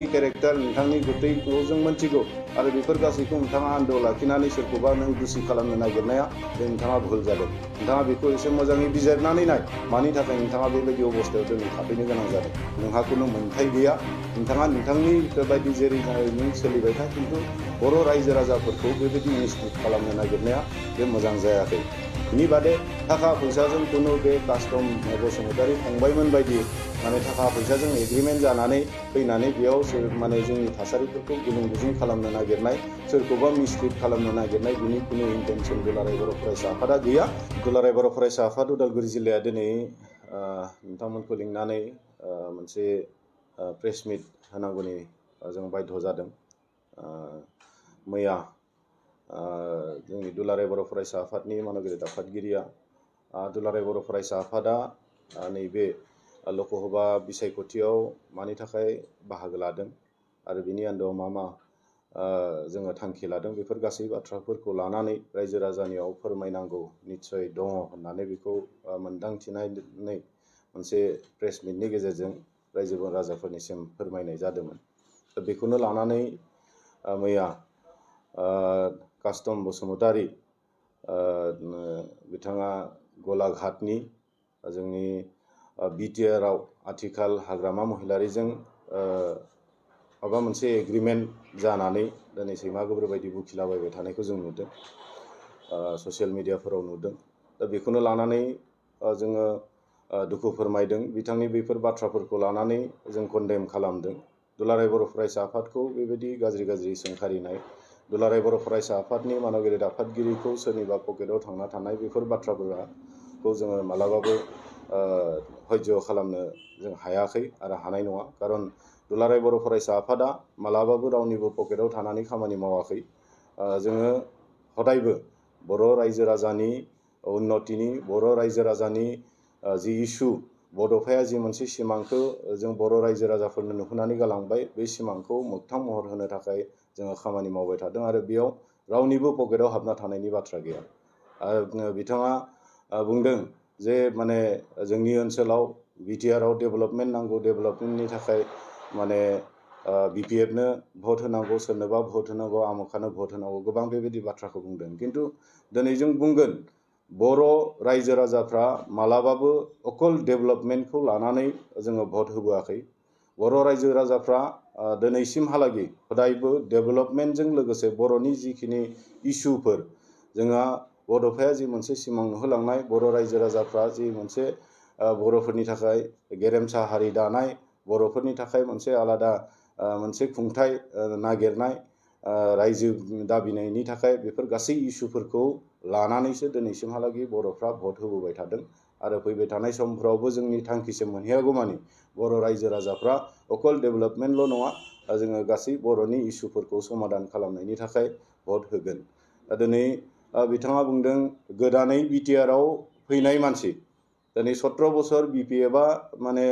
Character नोंथांनि गुतैखौ जों मोनथिगौ आरो बेफोर गासैखौ नोंथाङा आन्दोआव लाखिनानै सोरखौबा नों दुसि खालामनो नागिरनाया बे नोंथाङा भुल जादों। नोंथाङा बेखौ एसे मोजाङै बिजिरनानै नाय मानि थाखाय नोंथाङा बेबायदि अबस्थायाव दिनै थाफैनो गोनां जादों। नोंहा खुनु मोन्थाय गैया। नोंथाङा नोंथांनि बायदि जेरै नों सोलिबाय था, खिन्थु बर' रायजो राजाफोरखौ बेबायदि मिसट्रिट खालामनो नागिरनाया बे मोजां जायाखै। बिनि बादे थाखा फैसाजों खुनु बे कास्टम बसुमतारी फंबायमोन बायदि माने थाखा फैसाजों एग्रिमेन्ट जानानै फैनानै बेयाव माने जोंनि थासारिफोरखौ गुलुं गुजुं खालामनो नागिरनाय, सोरखौबा मिसट्रिट खालामनो नागिरनाय बिनि खुनु इन्टेनसन दुलाराय बर' फरायसा आफादा गैया। दुलाराय बर' फरायसा आफाद उदालगुरि जिल्लाया दिनै नोंथांमोनखौ लिंनानै मोनसे प्रेस मिट होनांगौनि जों बाध्य जादों। मैया जोंनि दुलाराय बर' फरायसा आफादनि मानगिरि आफादगिरिया दुलाराय बर' फरायसा आफादा नैबे लकसभा बिसायख'थियाव मानि थाखाय बाहागो लादों आरो बिनि आन्दोआव मा जोङो थांखि लादों, बेफोर गासै बाथ्राफोरखौ लानानै रायजो राजानियाव फोरमायनांगौ निस्सय दङ होननानै बेखौ मोनदांथिनानै मोनसे प्रेस मिटनि गेजेरजों रायजो राजाफोरनिसिम फोरमायनाय जादोंमोन। बेखौनो लानानै मैया कास्टम बसुमतारी बिथाङा गलाघाटनि जोंनि बिटिआरआव आथिखाल हाग्रामा महिलारिजों माबा मोनसे एग्रिमेन्ट जानानै दिनै सैमा गोब्र बायदि बुखिलाबायबाय थानायखौ जों नुदों, ससियेल मिडियाफोराव नुदों। दा बेखौनो लानानै जोङो दुखु फोरमायदों। बिथांनि बेफोर बाथ्राफोरखौ लानानै जों कन्डेम खालामदों। दुलाराय बर' फरायसा आफादखौ बेबायदि गाज्रि सोंखारिनाय, दुलाराय बर' फरायसा आफादनि मानगिरि आफादगिरिखौ सोरनिबा पकेटाव थांना थानाय, बेफोर बाथ्राफोरखौ जोङो मालाबाबो हयज' खालामनो जों हायाखै आरो हानाय नङा। खारन दुलाराय बर' फरायसा आफादा मालाबाबो रावनिबो पकेटाव थानानै खामानि मावाखै। जोङो हदायबो बर' रायजो राजानि उन्नतिनि, बर' रायजो राजानि जि इसु, बड'फाया जि मोनसे सिमांखौ जों बर' रायजो राजाफोरनो नुहोनानै गालांबाय, बे सिमांखौ मोगथां महर होनो थाखाय जोङो खामानि मावबाय थादों आरो बेयाव रावनिबो पकेटाव हाबना थानायनि बाथ्रा गैया। बिथाङा बुंदों जे माने जोंनि ओनसोलाव बिटिआरआव डेभेलपमेन्ट नांगौ, डेभेलपमेन्टनि थाखाय माने बिपिएफनो भट होनांगौ, सोरनोबा भट होनांगौ, आमुखानो भट होनांगौ, गोबां बेबायदि बाथ्राखौ बुंदों। खिन्थु दिनै जों बुंगोन बर' रायजो राजाफ्रा मालाबाबो अकल डेभेलपमेन्टखौ लानानै जोङो भट होबोआखै। बर' रायजो राजाफ्रा दिनैसिमहालागै हदायबो डेभेलपमेन्टजों लोगोसे बर'नि जिखिनि इसुफोर, जोंहा बड'फाया जि मोनसे सिमां नुहोलांनाय, बर' रायजो राजाफ्रा जि मोनसे बर'फोरनि थाखाय गेरेमसा हारि दानाय, बर'फोरनि थाखाय मोनसे आलादा मोनसे खुंथाइ नागिरनाय, रायजो दाबिनायनि थाखाय, बेफोर गासै इसुफोरखौ लानानैसो दिनैसिमहालागै बर'फ्रा भट होबोबाय थादों आरो फैबाय थानाय समफ्रावबो जोंनि थांखिसिम मोनहैयागौमानि बर' रायजो राजाफ्रा अकल डेभेलपमेन्टल' नङा, जोङो गासै बर'नि इसुफोरखौ समाधान खालामनायनि थाखाय भट होगोन। दिनै बिथाङा बुंदों गोदानै बिटिआरआव फैनाय मानसि, दिनै 17 बोसोर बिपिएफआ माने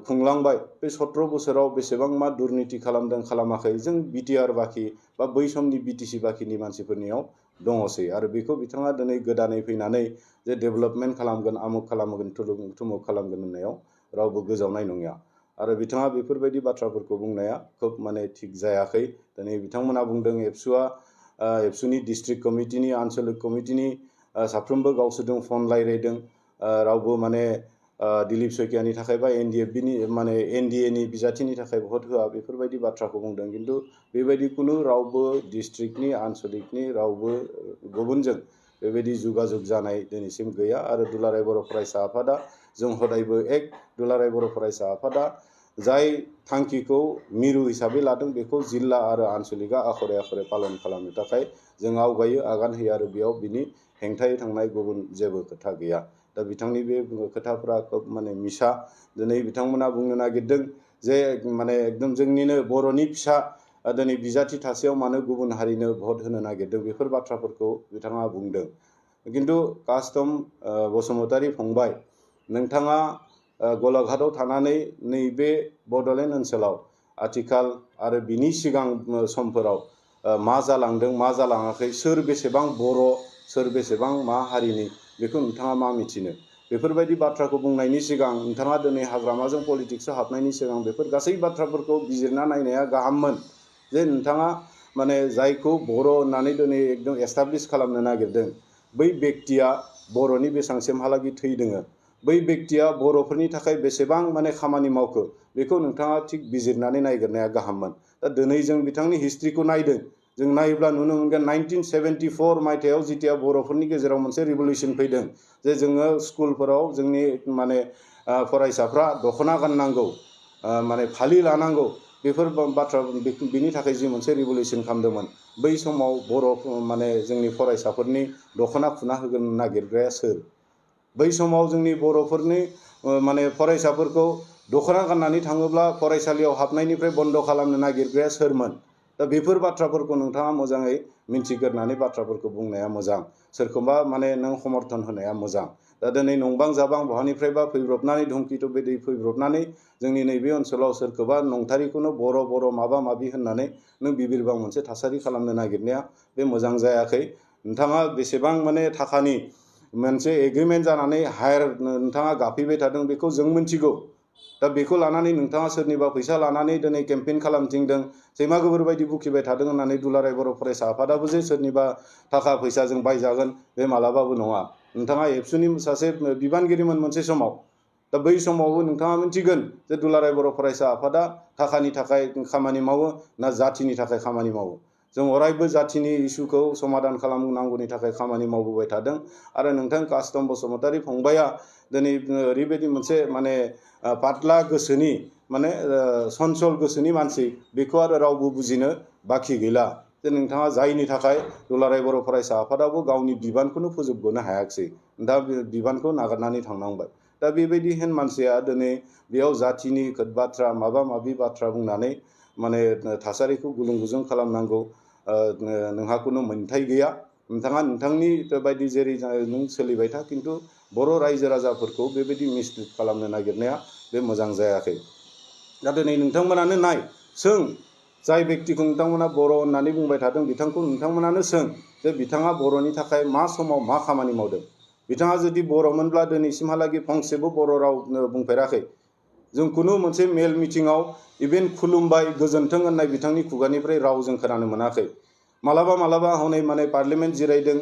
खुंलांबाय, बे 17 बोसोराव बेसेबां मा दुर्निति खालामदों खालामाखै जों बिटिआर बाखि बा बै समनि बिटिसि बाखिनि मानसिफोरनियाव दङसै। आरो बेखौ बिथाङा दिनै गोदानै फैनानै जे डेभेलपमेन्ट खालामगोन, आमुक खालामगोन, थुमुक खालामगोन होननायाव रावबो गोजावनाय नङा। आरो बिथाङा बेफोरबायदि बाथ्राफोरखौ बुंनाया खोब माने थिग जायाखै। दिनै बिथांमोना बुंदों एबसुनि डिस्ट्रिक्ट कमिटिनि, आनसलिक कमिटिनि साफ्रोमबो गावसोरजों फन रायज्लायदों, रावबो माने दिलीप सैखियानि थाखाय बा एनडिएनि बिजाथिनि थाखाय भट होआ, बेफोरबायदि बाथ्राखौ बुंदों। खिन्थु बेबायदि खुनु रावबो डिस्ट्रिक्टनि, आनसलिकनि रावबो गुबुनजों बेबायदि जुगाजुग जानाय दिनैसिम गैया। आरो दुलाराय बर' फरायसा आफादा जों हदायबो दुलाराय बर' फरायसा आफादा जाय थांखिखौ मिरु हिसाबै लादों, बेखौ जिल्ला आरो आनसलिकआ आखरे आखरे पालन खालामनो थाखाय जों आवगायो, आगान होयो आरो बेयाव बिनि हेंथायै थांनाय गुबुन जेबो खोथा गैया। दा बिथांनि बे खोथाफ्रा खोब माने मिसा। दिनै बिथांमोना बुंनो नागिरदों जे माने एकदम जोंनिनो बर'नि फिसा दिनै बिजाथि थासेयाव मानो गुबुन हारिनो भट होनो नागिरदों, बेफोर बाथ्राफोरखौ बिथाङा बुंदों। खिन्थु कास्टम बसुमतारी फंबाय, नोंथाङा गलाघाटआव थानानै नैबे बड'लेण्ड ओनसोलाव आथिखाल आरो बिनि सिगां समफोराव मा जालांदों, मा जालाङाखै, सोर बेसेबां बर', सोर बेसेबां मा हारिनि, बेखौ नोंथाङा मा मिथिनो? बेफोरबायदि बाथ्राखौ बुंनायनि सिगां नोंथाङा दिनै हाग्रामाजों पलिटिक्सआव हाबनायनि सिगां बेफोर गासै बाथ्राफोरखौ बिजिरना नायनाया गाहाममोन जे नोंथाङा माने जायखौ बर' होननानै दिनै एकदम एस्टाब्लिश खालामनो नागिरदों बै व्यक्तिया बर'नि बेसांसिमहालागै थैदोङो बै व्यक्तिया बर'फोरनि थाखाय बेसेबां माने खामानि मावखो बेखौ नोंथाङा थिग बिजिरनानै नायगिरनाया गाहाममोन। दा दिनै जों बिथांनि हिस्ट्रिखौ नायदों जों नायोब्ला नुनो मोनगोन 1974 मायथाइयाव जितिया बर'फोरनि गेजेराव मोनसे रिभलिउसन फैदों जे जोङो स्कुलफोराव जोंनि माने फरायसाफ्रा दख'ना गाननांगौ माने फालि लानांगौ बेफोर बाथ्रा बिनि थाखाय जि मोनसे रिभलिउसन खालामदोंमोन बै समाव बर' माने जोंनि फरायसाफोरनि दख'ना खुना होगोन नागिरग्राया सोर बै समाव जोंनि बर'फोरनि माने फरायसाफोरखौ दख'ना गाननानै थाङोब्ला फरायसालियाव हाबनायनिफ्राय बन्द' खालामनो नागिरग्राया सोरमोन दा बेफोर बाथ्राफोरखौ नोंथाङा मोजाङै मिन्थिग्रोनानै बाथ्राफोरखौ बुंनाया मोजां सोरखौबा माने नों समर्थन होनाया मोजां दा दिनै नंबां जाबां बहानिफ्रायबा फैब्रबनानै धुमखिथ' बेदै फैब्रबनानै जोंनि नैबे ओनसोलाव सोरखौबा नंथारिखौनो बर' माबा माबि होननानै नों बिबिरबां मोनसे थासारि खालामनो नागिरनाया बे मोजां जायाखै नोंथाङा बेसेबां माने थाखानि मोनसे एग्रिमेन्ट जानानै हायार नोंथाङा गाफैबाय थादों बेखौ जों मिन्थिगौ दा बेखौ लानानै नोंथाङा सोरनिबा फैसा लानानै दिनै केम्पेइन खालामथिंदों सैमा गोबोर बायदि बुखिबाय थादों होननानै दुलाराय बर' फरायसा आफादाबो जे सोरनिबा थाखा फैसाजों बायजागोन बे मालाबाबो नङा नोंथाङा एबसुनि सासे बिबानगिरिमोन मोनसे समाव दा बै समावबो नोंथाङा मिन्थिगोन जे दुलाराय बर' फरायसा आफादा थाखानि थाखाय खामानि मावो ना जाथिनि थाखाय खामानि मावो जों अरायबो जाथिनि इसुखौ समाधान खालामनांगौनि थाखाय खामानि मावबोबाय थादों आरो नोंथां कास्टम बसुमतारी फंबाया दिनै ओरैबायदि मोनसे माने पातला गोसोनि माने सनसल गोसोनि मानसि बेखौ आरो रावबो बुजिनो बाखि गैला जे नोंथाङा जायनि थाखाय दुलाराय बर' फरायसा आफादाबो गावनि बिबानखौनो फोजोबग'नो हायाखिसै दा बिबानखौ नागारनानै थांनांबाय दा बेबायदि हेन मानसिया दिनै बेयाव जातिनि बाथ्रा माबा माबि बाथ्रा बुंनानै माने थासारिखौ गुलुं गुजुं खालामनांगौ नोंहा खुनु मोन्थाय गैया नोंथाङा नोंथांनि बायदि जेरै नों सोलिबाय था खिन्थु बर' रायजो राजाफोरखौ बेबायदि मिसलिड खालामनो नागिरनाया बे मोजां जायाखै दा दिनै नोंथांमोनानो नाय सों जाय व्यक्तिखौ नोंथांमोना बर' होननानै बुंबाय थादों बिथांखौ नोंथांमोनानो सों जे बिथाङा बर'नि थाखाय मा समाव मा खामानि मावदों बिथाङा जुदि बर'मोनब्ला दिनैसिमहालागै फंसेबो बर' राव बुंफेराखै जों खुनु मोनसे मेल मिटिङाव इभेन खुलुमबाय गोजोन्थों होननाय बिथांनि खुगानिफ्राय राव जों खोनानो मोनाखै मालाबा हनै माने पार्लियामेन्ट जिरायदों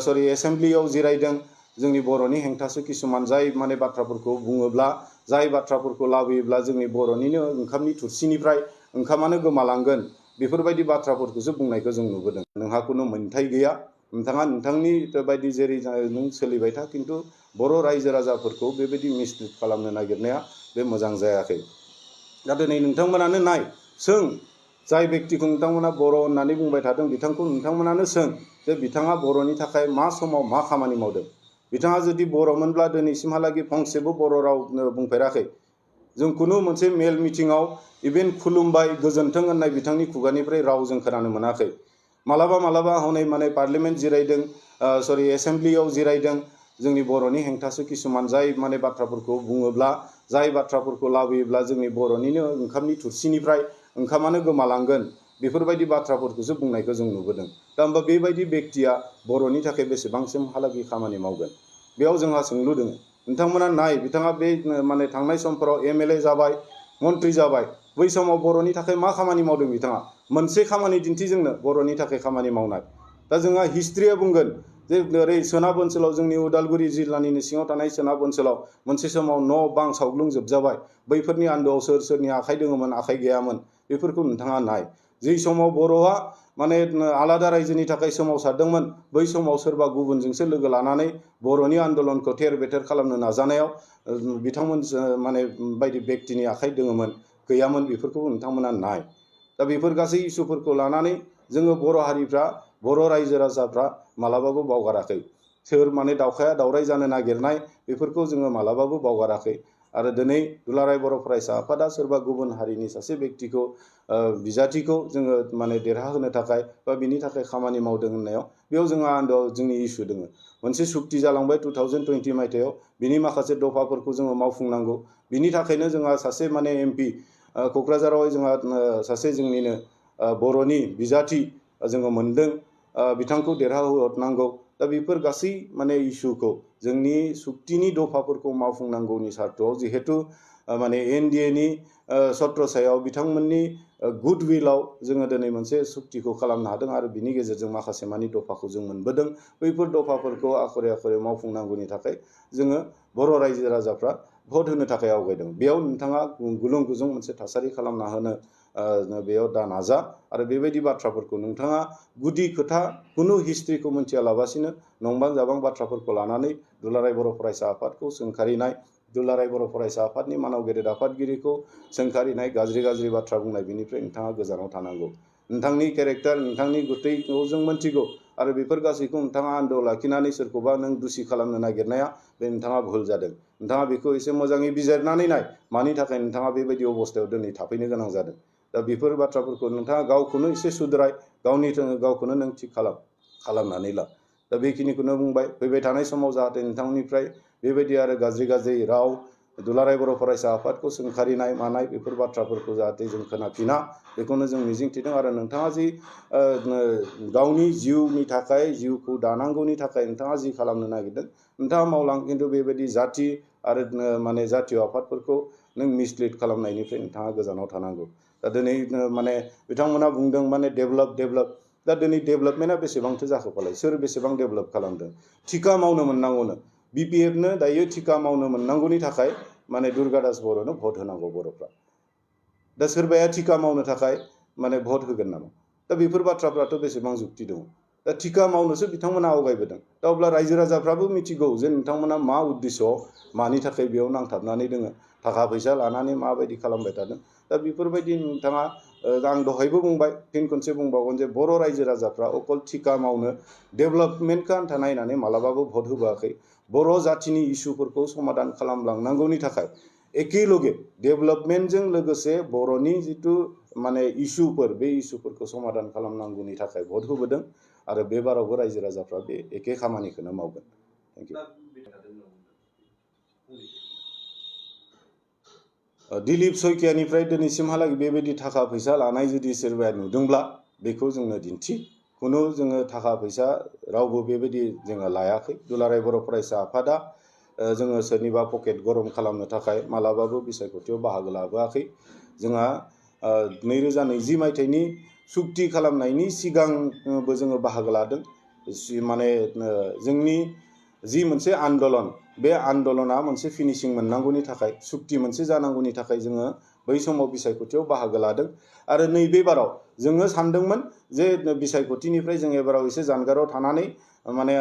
सरि एसेम्ब्लियाव जिरायदों जोंनि बर'नि हेंथासो किसुमान जाय माने बाथ्राफोरखौ बुङोब्ला जाय बाथ्राफोरखौ लाबोयोब्ला जोंनि बर'निनो ओंखामनि थुरसिनिफ्राय ओंखामानो गोमालांगोन बेफोरबायदि बाथ्राफोरखौसो बुंनायखौ जों नुबोदों नोंहा खुनु मोन्थाय गैया नोंथाङा नोंथांनि बायदि जेरै नों सोलिबाय था खिन्थु बर' रायजो राजाफोरखौ बेबायदि मिसलिड खालामनो नागिरनाया बे मोजां जायाखै दा दिनै नोंथांमोनानो नाय सों जाय व्यक्तिखौ नोंथांमोना बर' होननानै बुंबाय थादों बिथांखौ नोंथांमोनानो सों जे बिथाङा बर'नि थाखाय मा समाव मा खामानि मावदों बिथाङा जुदि बर'मोनब्ला दिनैसिमहालागै फंसेबो बर' राव बुंफेराखै जों खुनु मोनसे मेल मिटिङाव इभेन खुलुमबाय गोजोन्थों होननाय बिथांनि खुगानिफ्राय राव जों खोनानो मोनाखै मालाबा हनै माने पार्लियामेन्ट जिरायदों सरि एसेम्ब्लियाव जिरायदों जोंनि बर'नि हेंथासो किसुमान जाय माने बाथ्राफोरखौ बुङोब्ला जाय बाथ्राफोरखौ लाबोयोब्ला जोंनि बर'निनो ओंखामनि थुरसिनिफ्राय ओंखामानो गोमालांगोन बेफोरबायदि बाथ्राफोरखौसो बुंनायखौ जों नुबोदों दा होमबा बेबायदि व्यक्तिया बर'नि थाखाय बेसेबांसिमहालागै खामानि मावगोन बेयाव जोंहा सोंलु दङ नोंथांमोना नाय बिथाङा बे माने थांनाय समफोराव MLA जाबाय मन्त्रि जाबाय बै समाव बर'नि थाखाय मा खामानि मावदों बिथाङा मोनसे खामानि दिन्थिजोंनो बर'नि थाखाय खामानि मावनाय दा जोंहा हिस्ट्रिया बुंगोन जे ओरै सोनाब ओनसोलाव जोंनि उदालगुरि जिल्लानिनो सिङाव थानाय सोनाब ओनसोलाव मोनसे समाव न' बां सावग्लुंजोबजाबाय बैफोरनि आन्दोआव सोरनि आखाइ दङमोन आखाइ गैयामोन बेफोरखौ नोंथाङा नाय जै समाव बर'आ माने आलादा रायजोनि थाखाय सोमावसारदोंमोन बै समाव सोरबा गुबुनजोंसो लोगो लानानै बर'नि आन्दलनखौ थेर बेथेर खालामनो नाजानायाव बिथांमोन माने बायदि व्यक्तिनि आखाइ दङमोन गैयामोन बेफोरखौ नोंथांमोना नाय दा बेफोर गासै इस्युफोरखौ लानानै जोङो बर' हारिफ्रा बर' रायजो राजाफ्रा मालाबाबो बावगाराखै सोर माने दावखाया दावराय जानो नागिरनाय बेफोरखौ जोङो मालाबाबो बावगाराखै आरो दिनै दुलाराय बर' फरायसा आफादा सोरबा गुबुन हारिनि सासे व्यक्तिखौ बिजाथिखौ जोङो माने देरहाहोनो थाखाय बा बिनि थाखाय खामानि मावदों होननायाव बेयाव जोंहा आन्दोआव जोंनि इस्यु दङ मोनसे सुक्ति जालांबाय 2020 मायथाइयाव बिनि माखासे दफाफोरखौ जोङो मावफुंनांगौ बिनि थाखायनो जोंहा सासे माने MP क'क्राझाराव जोंहा सासे जोंनिनो बर'नि बिजाथि जोङो मोनदों बिथांखौ देरहाहोहरनांगौ दा बेफोर गासै माने इस्युखौ जोंनि सुक्तिनि दफाफोरखौ मावफुंनांगौनि सार्थआव जिहेतु माने एनडिएनि सत्रसायाव बिथांमोननि गुडविलाव जोङो दिनै मोनसे सुक्तिखौ खालामनो हादों आरो बिनि गेजेरजों माखासे मानि दफाखौ जों मोनबोदों। बैफोर दफाफोरखौ आखरे आखरे मावफुंनांगौनि थाखाय जोङो बर' रायजो राजाफ्रा भट होनो थाखाय आवगायदों। बेयाव नोंथाङा गुलुं गुजुं मोनसे थासारि खालामना होनो बेयाव दा नाजा आरो बेबायदि बाथ्राफोरखौ नोंथाङा गुदि खोथा खुनु हिस्ट्रिखौ मिथियालाबासिनो नंबां जाबां बाथ्राफोरखौ लानानै दुलाराय बर' फरायसा आफादखौ सोंखारिनाय, दुलाराय बर' फरायसा आफादनि मानाव गेदेर आफादगिरिखौ सोंखारिनाय, गाज्रि गाज्रि बाथ्रा बुंनाय, बेनिफ्राय नोंथाङा गोजानाव थानांगौ। नोंथांनि केरेक्टार, नोंथांनि गुतैखौ जों मोनथिगौ आरो बेफोर गासैखौ नोंथाङा आन्दोआव लाखिनानै सोरखौबा नों दुसि खालामनो नागिरनाया बे नोंथाङा भुल जादों। नोंथाङा बेखौ एसे मोजाङै बिजिरनानै नाय, मानि थाखाय नोंथाङा बेबायदि अबस्थायाव दिनै थाफैनो गोनां जादों। दा बेफोर बाथ्राफोरखौ नोंथाङा गावखौनो एसे सुद्राय, गावखौनो नों थिग खालामनानै ला। दा बेखिनिखौनो बुंबाय। फैबाय थानाय समाव जाहाथे नोंथांनिफ्राय बेबायदि आरो गाज्रि राव, दुलाराय बर' फरायसा आफादखौ सोंखारिनाय मानाय बेफोर बाथ्राफोरखौ जाहाथे जों खोनाफिना, बेखौनो जों मिजिंथिदों। आरो नोंथाङा जि गावनि जिउनि थाखाय, जिउखौ दानांगौनि थाखाय नोंथाङा जि खालामनो नागिरदों नोंथाङा मावलां, खिन्थु बेबायदि जाथि आरो माने जातीय आफादफोरखौ नों मिसलिड खालामनायनिफ्राय नोंथाङा गोजानाव थानांगौ। दा दिनै माने बिथांमोना बुंदों माने डेभेलप। दा दिनै डेभेलपमेन्टआ बेसेबांथो जाखोफालाय? सोर बेसेबां डेभेलप खालामदों? थिखा मावनो मोननांगौनो। बिपिएफनो दायो थिखा मावनो मोननांगौनि थाखाय माने दुर्गा दास बर'नो भट होनांगौ बर'फ्रा। दा सोरबाया थिखा मावनो थाखाय माने भट होगोन नामा? दा बेफोर बाथ्राफ्राथ' बेसेबां जुक्ति दङ? दा थिखा मावनोसो बिथांमोना आवगायबोदों। दा अब्ला रायजो राजाफ्राबो मिथिगौ जे नोंथांमोना मा उद्देश्य, मानि थाखाय बेयाव नांथाबनानै दोङो, थाखा फैसा लानानै माबायदि खालामबाय थादों। दा बेफोरबायदि नोंथाङा आं दहायबो बुंबाय, फिन खनसे बुंबावगोन जे बर' रायजो राजाफ्रा अकल थिखा मावनो, डेभेलपमेन्टखौ आन्था नायनानै मालाबाबो भट होबोआखै। बर' जाथिनि इसुफोरखौ समाधान खालामलांनांगौनि थाखाय एखेलगे डेभेलपमेन्टजों लोगोसे बर'नि जिथु माने इसुफोर, बे इसुफोरखौ समाधान खालामनांगौनि थाखाय भट होबोदों आरो बे बारावबो रायजो राजाफ्रा बे एखे खामानिखौनो मावगोन। Thank you. दिलीप सयकियानिफ्राय दिनैसिमहालागै बेबायदि थाखा फैसा लानाय जुदि सोरबाया नुदोंब्ला बेखौ जोंनो दिन्थि। खुनु जोङो थाखा फैसा रावबो बेबायदि जोङो लायाखै। दुलाराय बर' फरायसा आफादा जोङो सोरनिबा पकेट गरम खालामनो थाखाय मालाबाबो बिसायख'थियाव बाहागो लाबोआखै। जोंहा 2020 मायथाइनि सुक्ति खालामनायनि सिगांबो जोङो बाहागो लादों। माने जोंनि जि मोनसे आन्दलन, बे आन्दलना मोनसे फिनिशिं मोननांगौनि थाखाय, सुक्ति मोनसे जानांगौनि थाखाय जोङो बै समाव बिसायख'थियाव बाहागो लादों। आरो नैबे बाराव जोङो सानदोंमोन जे बिसायख'थिनिफ्राय जों एबाराव एसे जानगाराव थानानै माने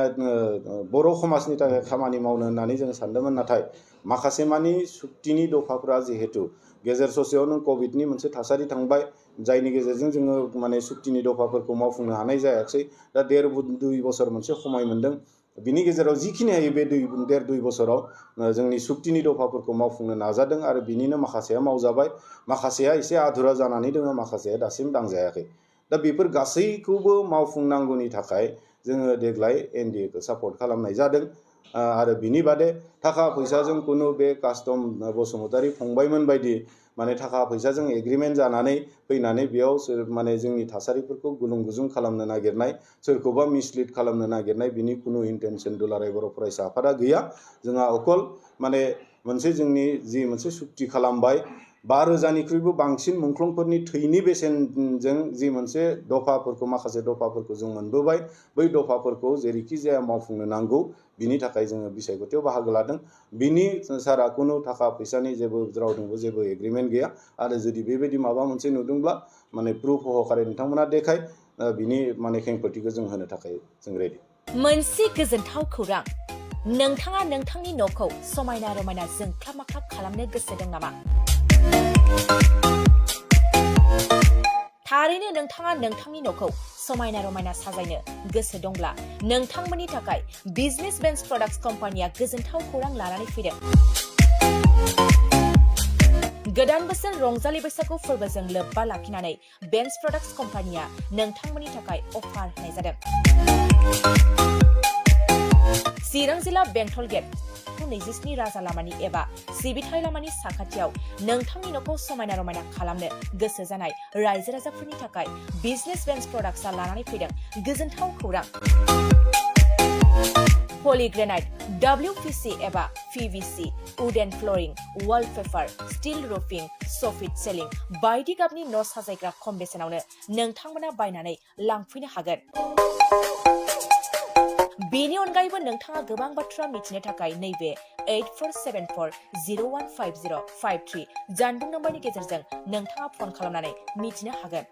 बर' समाजनि थाखाय खामानि मावनो होननानै जों सानदोंमोन। नाथाय माखासे मानि सुक्तिनि दफाफ्रा जिहेतु गेजेर ससेयावनो कभिडनि मोनसे थासारि थांबाय, जायनि गेजेरजों जोङो माने सुक्तिनि दफाफोरखौ मावफुंनो हानाय जायाखिसै। दा 1.5-2 बोसोर मोनसे समय मोनदों। बिनि गेजेराव जिखिनि हायो बे 1.5-2 बोसोराव जोंनि सुक्तिनि दफाफोरखौ मावफुंनो नाजादों आरो बिनिनो माखासेया मावजाबाय, माखासेया एसे आधुरा जानानै दङ, माखासेया दासिम दांजायाखै। दा बेफोर गासैखौबो मावफुंनांगौनि थाखाय जोङो देग्लाय एनडिएखौ सापर्ट खालामनाय जादों। आरो बिनि बादे थाखा फैसाजों खुनु बे कास्टम बसुमतारी फंबायमोन बायदि माने थाखा फैसाजों एग्रिमेन्ट जानानै फैनानै बेयाव माने जोंनि थासारिफोरखौ गुलुं गुजुं खालामनो नागिरनाय, सोरखौबा मिसलिड खालामनो नागिरनाय, बिनि खुनु इन्टेनसन दुलाराय बर' फरायसा आफादा गैया। जोंहा अकल माने मोनसे जोंनि जि मोनसे सुक्ति खालामबाय, 5,000निख्रुइबो बांसिन मुंख्लंफोरनि थैनि बेसेनजों जि मोनसे दफाफोरखौ, माखासे दफाफोरखौ जों मोनबोबाय, बै दफाफोरखौ जेरैखि जाया मावफुंनो नांगौ। बिनि थाखाय जोङो बिसायख'थियाव बाहागो लादों। बिनि सारा खुनु थाखा फैसानि जेबो रावजोंबो जेबो एग्रिमेन्ट गैया। आरो जुदि बेबायदि माबा मोनसे नुदोंब्ला माने प्रुफ सहकारे नोंथांमोना देखाय, बिनि माने खेंफोरथिखौ जों होनो थाखाय जों रेडि। मोनसे गोजोनथाव खौरां, नोंथाङा नोंथांनि न'खौ समायना रमायना जोंख्लाब माख्लाब खालामनो गोसो दं नामा? थारैनो नोंथाङा नोंथांनि न'खौ समायना रमायना साजायनो गोसो दंब्ला नोंथांमोननि थाखाय बिजनेस बेन्स प्रडाक्ट्स कम्पानिया गोजोनथाव खौरां लानानै फैदों। गोदान बोसोर रंजालि बैसागु फोरबोजों लोब्बा लाखिनानै बेन्स प्रडाक्ट्स कम्पानिया नोंथांमोननि थाखाय अफार होनाय जादों। चिरां जिल्ला बेंटल गेट 27 राजा लामानि एबा सिबिथाय लामानि साखाथियाव नोंथांनि न'खौ समायना रमायना खालामनो गोसो जानाय रायजो राजाफोरनि थाखाय बिजनेस बेन्स प्रडाक्ट्सआ लानानै फैदों गोजोनथाव खौरां। पलिग्रेनाइट, WPC एबा PVC, wooden flooring, wallpaper, steel roofing, soffit ceiling बायदि गाबनि न' साजायग्रा खम बेसेनावनो नोंथांमोना बायनानै लांफैनो हागोन। बेनि अनगायैबो नोंथाङा गोबां बाथ्रा मिथिनो थाखाय नैबे 8474015053 जानबुं नम्बरनि गेजेरजों नोंथाङा फन खालामनानै मिथिनो हागोन।